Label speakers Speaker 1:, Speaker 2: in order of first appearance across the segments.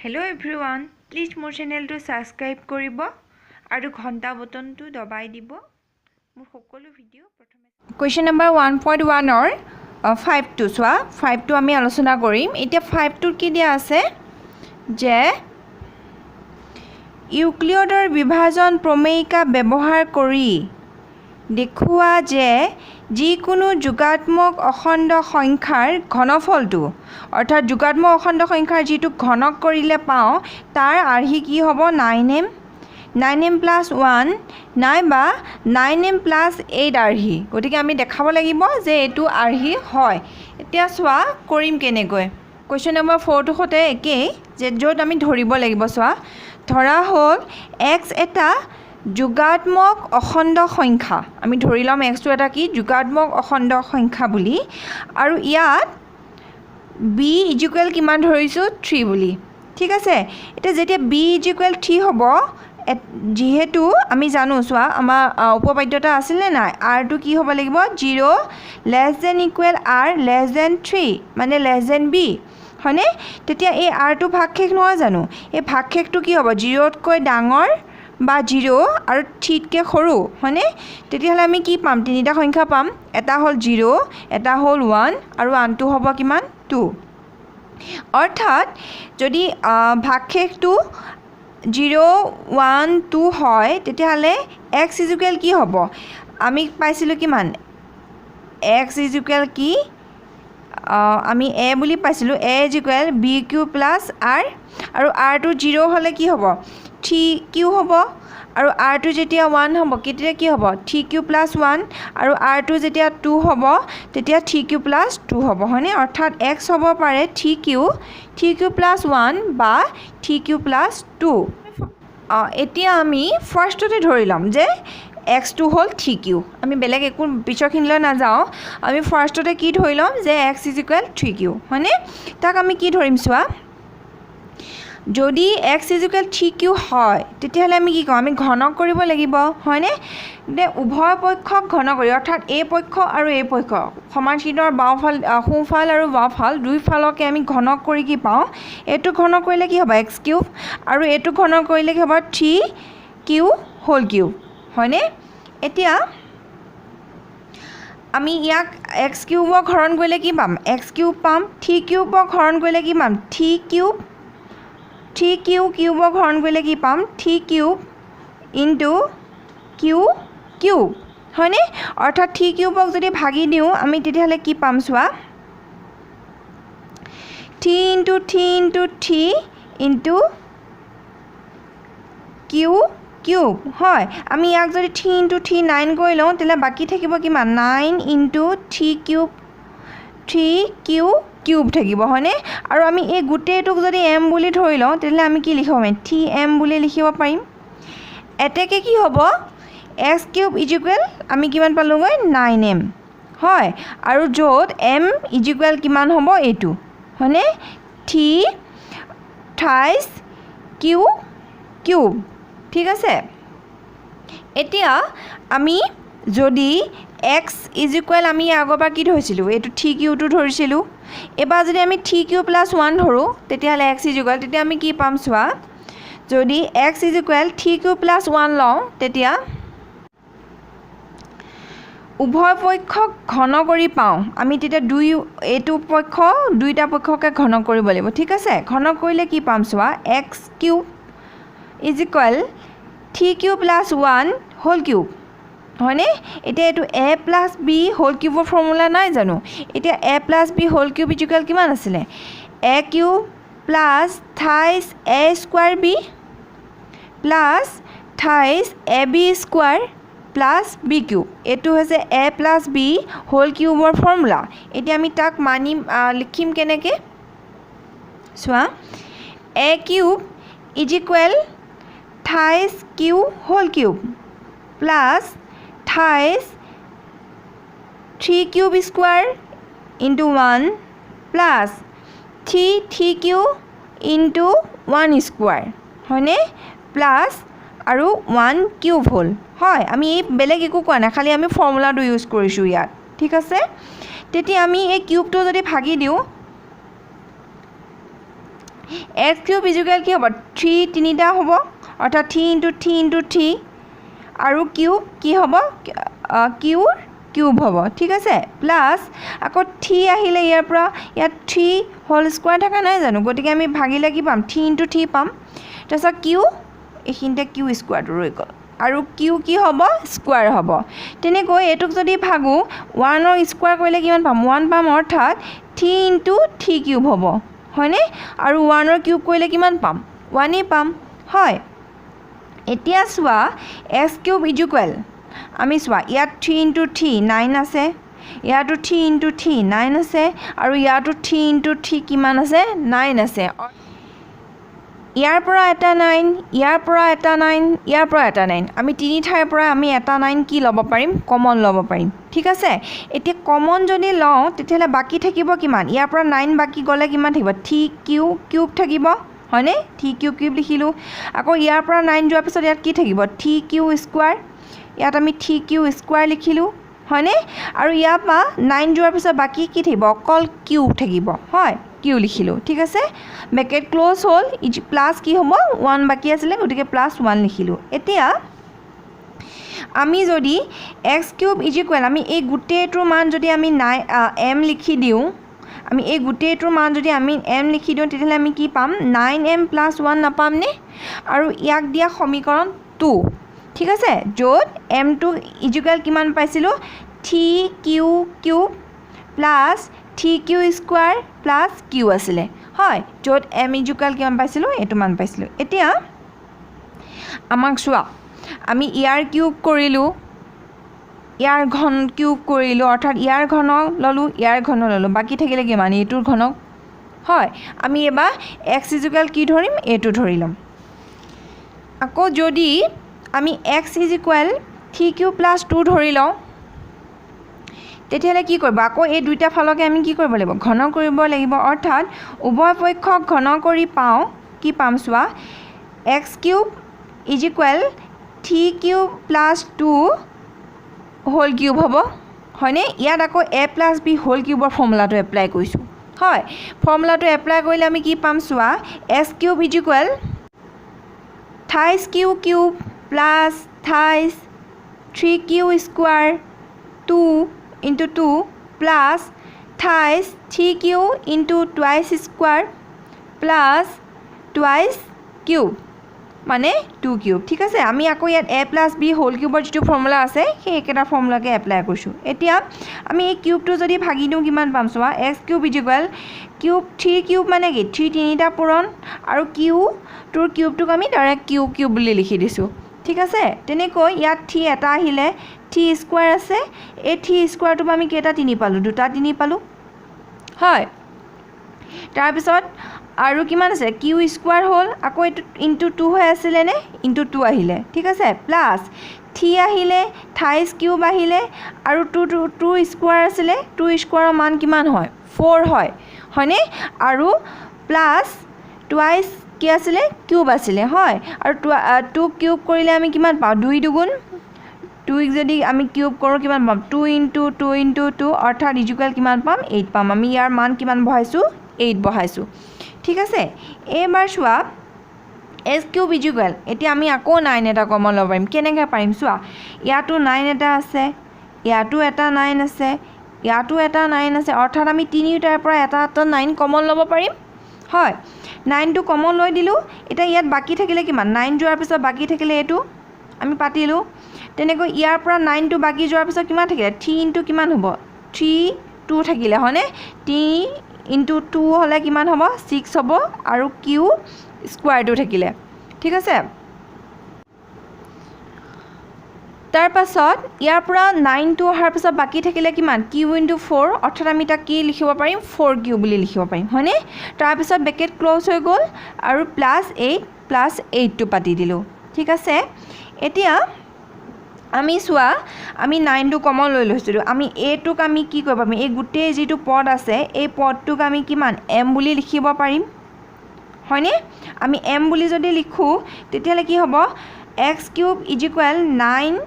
Speaker 1: Hello everyone, please মোৰ চেনেলটো subscribe কৰিব আৰু ঘণ্টা বটনটো দবাই দিব মোৰ সকলো ভিডিও প্ৰথমে কোৱেশ্চন নম্বৰ 1.1 অৰ 5 টো সোৱা 5 টো আমি আলোচনা কৰিম এতিয়া 5 টোৰ কি দিয়া আছে যে ইউক্লিডৰ বিভাজন প্ৰমেয়িকা ব্যৱহাৰ কৰি দেখুৱা যে যিকোনো যোগাত্মক অখণ্ড সংখ্যাৰ ঘনফলটো অৰ্থাৎ যোগাত্মক অখণ্ড সংখ্যাৰ যিটো ঘনক কৰিলে পাওঁ তাৰ আৰ্হি কি হ'ব 9m plus 1 নাইবা 9m plus 8 আৰ্হি গতিকে আমি দেখাব লাগিব যে এইটো আৰ্হি হয় এতিয়া সোৱা কৰিম কেনেকৈ কোৱেশ্চন নম্বৰ 4 টো হতে একে যে য'ত আমি ধৰিব লাগিব সোৱা ধৰা হ'ল x এটা যোগাত্মক অখণ্ড সংখ্যা আমি ধৰি লম x টো এটা কি যোগাত্মক অখণ্ড সংখ্যা বুলি আৰু ইয়াত b ইকুৱেল কিমান ধৰিছো 3 বুলি ঠিক আছে এটা যেতিয়া b ইকুৱেল 3 হ'ব যেহেতু আমি জানো সোৱা আমাৰ উপপাদ্যটা আছিল নে নাই r টো কি হ'ব লাগিব 0 less than equal r less than 3 মানে less than b হয়নে তেতিয়া এই r টো ভাগশেষ নহয় জানো এই ভাগশেষটো কি হ'ব 0 তকৈ ডাঙৰ বা 0 আৰু 3 তকৈ সৰু হয়নে তেতিয়াহ'লে আমি কি পাম তিনিটা সংখ্যা পাম এটা হ'ল 0 এটা হ'ল 1 আৰু আনটো হ'ব কিমান 2 অৰ্থাৎ যদি ভাগশেষটো 0 1 2 হয় তেতিয়াহ'লে x ইকুৱেল কি হ'ব আমি পাইছিলোঁ কিমান x ইকুৱেল কি আমি a বুলি পাইছিলোঁ a equal bq plus r আৰু r টো 0 হ'লে কি হ'ব 3q হ'ব আৰু r টো যেতিয়া 1 হ'ব কেতিয়া কি হ'ব 3q প্লাছ 1 আৰু r টো যেতিয়া 2 হ'ব তেতিয়া 3q প্লাছ 2 হ'ব হয়নে অৰ্থাৎ x হ'ব পাৰে 3q প্লাছ 1 বা 3q প্লাছ 2 এতিয়া আমি ফাৰ্ষ্টতে ধৰি ল'ম যে x টো হ'ল 3q আমি বেলেগ একো পিছৰখিনিলৈ নাযাওঁ আমি ফাৰ্ষ্টতে কি ধৰি ল'ম যে x ইকুৱেল 3q হয়নে তাক আমি কি ধৰিম চোৱা যদি x ইকুৱেল 3q হয় তেতিয়াহ'লে আমি কি কওঁ আমি ঘনক কৰিব লাগিব হয়নে উভয় পক্ষক ঘন কৰি অৰ্থাৎ a পক্ষ আৰু a পক্ষ সমান চিনৰ বাওঁফাল সোঁফাল আৰু বাওঁফাল দুই ফালকে আমি ঘনক কৰি কি পাওঁ এইটো ঘনক কৰিলে কি হ'ব x কিউব আৰু এইটো ঘনক কৰিলে কি হ'ব 3q হোল কিউব হয়নে এতিয়া আমি ইয়াক x কিউবৰ হৰণ কৰিলে কি পাম x কিউব পাম 3 কিউবৰ হৰণ কৰিলে কি পাম 3q কিউবৰ হৰণ কৰিলে কি পাম 3 কিউব ইনটু q কিউব হয়নে অৰ্থাৎ 3 কিউবক যদি ভাগি দিওঁ আমি তেতিয়াহ'লে কি পাম চোৱা 3 into 3 into 3 into q cube হয় আমি ইয়াক যদি 3 ইনটু 3 9 কৰি লওঁ তেতিয়াহ'লে বাকী থাকিব কিমান 9 ইনটু 3 কিউব কিউব থাকিব হয়নে আৰু আমি এই গোটেইটোক যদি m বুলি ধৰি লওঁ তেতিয়াহ'লে আমি কি লিখিব পাৰিম 3m বুলি লিখিব পাৰিম এতেকে কি হ'ব x কিউব ইকুৱেল আমি কিমান পালোগৈ 9m হয় আৰু য'ত m ইকুৱেল কিমান হ'ব এইটো হয়নে 3 থাইছ কিউব ঠিক আছে এতিয়া আমি যদি x ইকুৱেল আমি আগৰবাৰ কি ধৰিছিলোঁ এইটো 3q টো ধৰিছিলোঁ এবাৰ যদি আমি 3q প্লাছ 1 ধৰোঁ তেতিয়াহ'লে x ইকুৱেল তেতিয়া আমি কি পাম চোৱা যদি x ইকুৱেল 3q প্লাছ 1 লওঁ তেতিয়া উভয় পক্ষক ঘন কৰি পাওঁ আমি তেতিয়া এইটো পক্ষ দুইটা পক্ষকে ঘন কৰিব লাগিব ঠিক আছে ঘন কৰিলে কি পাম চোৱা x cube equal 3q plus 1 whole cube হয়নে এতিয়া এইটো a প্লাছ b হোল কিউবৰ ফৰ্মুলা নাই জানো এতিয়া a plus b whole cube equal কিমান আছিলে a cube plus thrice a square b plus thrice ab square plus b cube এইটো হৈছে a প্লাছ b হোল কিউবৰ ফৰ্মুলা এতিয়া আমি তাক লিখিম কেনেকৈ চোৱা a cube equal thrice q whole cube plus thrice 3 cube square into 1 plus 3q into 1 square হয়নে প্লাছ আৰু 1 কিউব হ'ল হয় আমি এই বেলেগ একো কোৱা নাই খালি আমি ফৰ্মুলাটো ইউজ কৰিছোঁ ইয়াত ঠিক আছে তেতিয়া আমি এই কিউবটো যদি ভাগি দিওঁ x কিউব ইকুৱেল কি হ'ব 3 তিনিটা হ'ব অৰ্থাৎ 3 × 3 × 3 আৰু কিউব কি হ'ব কিউৰ কিউব হ'ব ঠিক আছে প্লাছ আকৌ 3 আহিলে ইয়াৰ পৰা ইয়াত 3 হোল স্কোৱাৰ থকা নাই জানো গতিকে আমি ভাগিলে কি পাম 3 × 3 পাম তাৰপিছত কিউ এইখিনিতে কিউ স্কোৱাৰটো ৰৈ গ'ল আৰু কিউ কি হ'ব স্কোৱাৰ হ'ব তেনেকৈ এইটোক যদি ভাগো 1ৰ স্কোৱাৰ কৰিলে কিমান পাম 1 পাম অৰ্থাৎ 3 × 3 কিউব হ'ব হয়নে আৰু 1ৰ কিউব কৰিলে কিমান পাম 1 পাম হয় এতিয়া চোৱা x কিউব ইকুৱেল আমি চোৱা ইয়াত 3 × 3 9 আছে ইয়াতো 3 × 3 9 আছে আৰু ইয়াতো 3 × 3 কিমান আছে 9 আছে ইয়াৰ পৰা এটা 9 ইয়াৰ পৰা এটা 9 ইয়াৰ পৰা এটা 9 আমি তিনি ঠাইৰ পৰা আমি এটা 9 কি ল'ব পাৰিম কমন ল'ব পাৰিম ঠিক আছে এতিয়া কমন যদি লওঁ তেতিয়াহ'লে বাকী থাকিব কিমান ইয়াৰ পৰা 9 বাকী গ'লে কিমান থাকিব 3 কিউব থাকিব হয়নে 3 কিউব লিখিলোঁ আকৌ ইয়াৰ পৰা 9 যোৱাৰ পিছত ইয়াত কি থাকিব 3 কিউ স্কোৱাৰ ইয়াত আমি 3 কিউ স্কোৱাৰ লিখিলোঁ হয়নে আৰু ইয়াৰ পৰা 9 যোৱাৰ পিছত বাকী কি থাকিব অকল কিউ থাকিব হয় কিউ লিখিলোঁ ঠিক আছে ব্ৰেকেট ক্ল'জ হ'ল প্লাছ কি হ'ব 1 বাকী আছিলে গতিকে প্লাছ 1 লিখিলোঁ এতিয়া আমি যদি x কিউব ইকুৱেল আমি এই গোটেইটোৰ মান যদি আমি m লিখি দিওঁ আমি এই গোটেইটোৰ মান যদি আমি m লিখি দিওঁ তেতিয়াহ'লে আমি কি পাম 9m + 1 নাপামনে আৰু ইয়াক দিয়া সমীকৰণ 2 ঠিক আছে য'ত m2 ইকুৱেল কিমান পাইছিলোঁ 3q cube plus 3q square plus q আছিলে হয় য'ত m ইকুৱেল কিমান পাইছিলোঁ এইটো মান পাইছিলোঁ এতিয়া আমাক চোৱা আমি ইয়াৰ কিউব কৰিলোঁ ইয়াৰ ঘন কিউব কৰিলোঁ অৰ্থাৎ ইয়াৰ ঘনক ল'লোঁ ইয়াৰ ঘন ল'লোঁ বাকী থাকিলে কিমান এইটোৰ ঘনক হয় আমি এবাৰ x ইকুৱেল কি ধৰিম এইটো ধৰি ল'ম আকৌ যদি আমি x ইকুৱেল 3q + 2 ধৰি লওঁ তেতিয়াহ'লে কি কৰিব আকৌ এই দুইটা ফালকে আমি কি কৰিব লাগিব ঘন কৰিব লাগিব অৰ্থাৎ উভয় পক্ষক ঘন কৰি পাওঁ কি পাম চোৱা x cube equal 3q + 2 whole cube হ'ব হয়নে ইয়াত আকৌ a + b হোল কিউবৰ ফৰ্মুলাটো এপ্লাই কৰিছোঁ হয় ফৰ্মুলাটো এপ্লাই কৰিলে আমি কি পাম চোৱা x cube equal 28q cube plus 28 3q square 2 × 2 plus 28 3q × twice square plus twice cube মানে 2 কিউব ঠিক আছে আমি আকৌ ইয়াত a + b হোল কিউবৰ যিটো ফৰ্মুলা আছে সেই একেটা ফৰ্মুলাকে এপ্লাই কৰিছোঁ এতিয়া আমি এই কিউবটো যদি ভাগি দিওঁ কিমান পাম চোৱা x cube equal cube 3 cube মানে কি 3 তিনিটা পূৰণ আৰু কিউটোৰ কিউবটোক আমি ডাইৰেক্ট কিউব বুলি লিখি দিছোঁ ঠিক আছে তেনেকৈ ইয়াত 3 এটা আহিলে 3 স্কোৱাৰ আছে এই 3 স্কোৱাৰটো আমি কেইটা 3 পালোঁ দুটা 3 পালোঁ হয় তাৰপিছত আৰু কিমান আছে কিউ স্কোৱাৰ হ'ল আকৌ এইটো ইনটু 2 হৈ আছিলে নে ইনটু 2 আহিলে ঠিক আছে প্লাছ 3 আহিলে 28 কিউব আহিলে আৰু 2 স্কোৱাৰ আছিলে 2 স্কোৱাৰৰ মান কিমান হয় 4 হয় হয়নে আৰু প্লাছ টুৱাইচ কি আছিলে কিউব আছিলে হয় আৰু 2 কিউব কৰিলে আমি কিমান পাওঁ 2 দুগুণ 2 যদি আমি কিউব কৰোঁ কিমান পাম 2 × 2 × 2 অৰ্থাৎ ইকুৱেল কিমান পাম 8 পাম আমি ইয়াৰ মান কিমান বহাইছোঁ 8 বহাইছোঁ ঠিক আছে এইবাৰ চোৱা x কিউব ইকুৱেল এতিয়া আমি আকৌ 9 এটা কমন ল'ব পাৰিম কেনেকৈ পাৰিম চোৱা ইয়াতো 9 এটা আছে ইয়াতো এটা 9 আছে ইয়াতো এটা 9 আছে অৰ্থাৎ আমি তিনিটাৰ পৰা এটা 9 কমন ল'ব পাৰিম হয় 9টো কমন লৈ দিলোঁ এতিয়া ইয়াত বাকী থাকিলে কিমান 9 যোৱাৰ পিছত বাকী থাকিলে এইটো আমি পাতিলোঁ তেনেকৈ ইয়াৰ পৰা 9টো বাকী যোৱাৰ পিছত কিমান থাকিলে 3 × কিমান হ'ব 3 2 থাকিলে হয়নে 3 × 2 হ'লে কিমান হ'ব 6 হ'ব আৰু কিউ স্কোৱাৰটো থাকিলে ঠিক আছে তাৰ পাছত ইয়াৰ পৰা 9টো অহাৰ পিছত বাকী থাকিলে কিমান কিউ × 4 অৰ্থাৎ আমি তাক কি লিখিব পাৰিম 4q বুলি লিখিব পাৰিম হয়নে তাৰপিছত ব্ৰেকেট ক্ল'জ হৈ গ'ল আৰু +8 টো পাতি দিলোঁ ঠিক আছে এতিয়া আমি চোৱা আমি 9টো কমন লৈ লৈছিলোঁ আমি এইটোক আমি কি কৰিব পাৰিম এই গোটেই যিটো পদ আছে এই পদটোক আমি কিমান m বুলি লিখিব পাৰিম হয়নে আমি m বুলি যদি লিখোঁ তেতিয়াহ'লে কি হ'ব x কিউব ইকুৱেল 9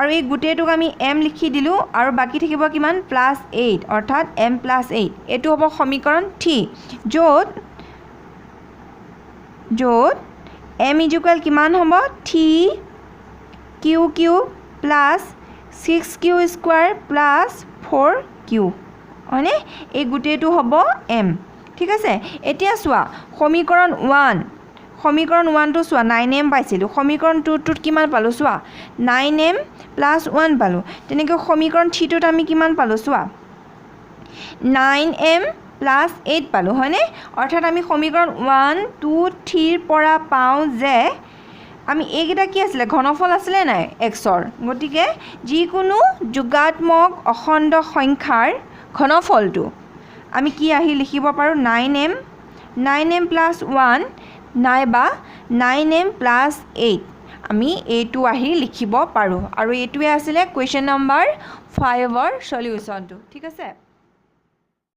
Speaker 1: আৰু এই গোটেইটোক আমি m লিখি দিলোঁ আৰু বাকী থাকিব কিমান +8 অৰ্থাৎ m + 8 এইটো হ'ব সমীকৰণ 3 য'ত য'ত m ইকুৱেল কিমান হ'ব 3q³ plus 6q² plus 4q হয়নে এই গোটেইটো হ'ব m ঠিক আছে এতিয়া চোৱা সমীকৰণ 1 টো চোৱা 9m পাইছিলোঁ সমীকৰণ 2টোত কিমান পালোঁ চোৱা 9m প্লাছ 1 পালোঁ তেনেকৈ সমীকৰণ 3টোত আমি কিমান পালোঁ চোৱা 9m প্লাছ 8 পালোঁ হয়নে অৰ্থাৎ আমি সমীকৰণ 1 2 3 পৰা পাওঁ যে আমি এইকেইটা কি আছিলে ঘনফল আছিলে নাই xৰ গতিকে যিকোনো যোগাত্মক অখণ্ড সংখ্যাৰ ঘনফলটো আমি কি আহি লিখিব পাৰোঁ 9m প্লাছ 1 নাইবা 9m প্লাছ 8 আমি এইটো আহি লিখিব পাৰোঁ আৰু এইটোৱে আছিলে কুৱেশ্যন নম্বৰ 5ৰ সলিউশ্যনটো ঠিক আছে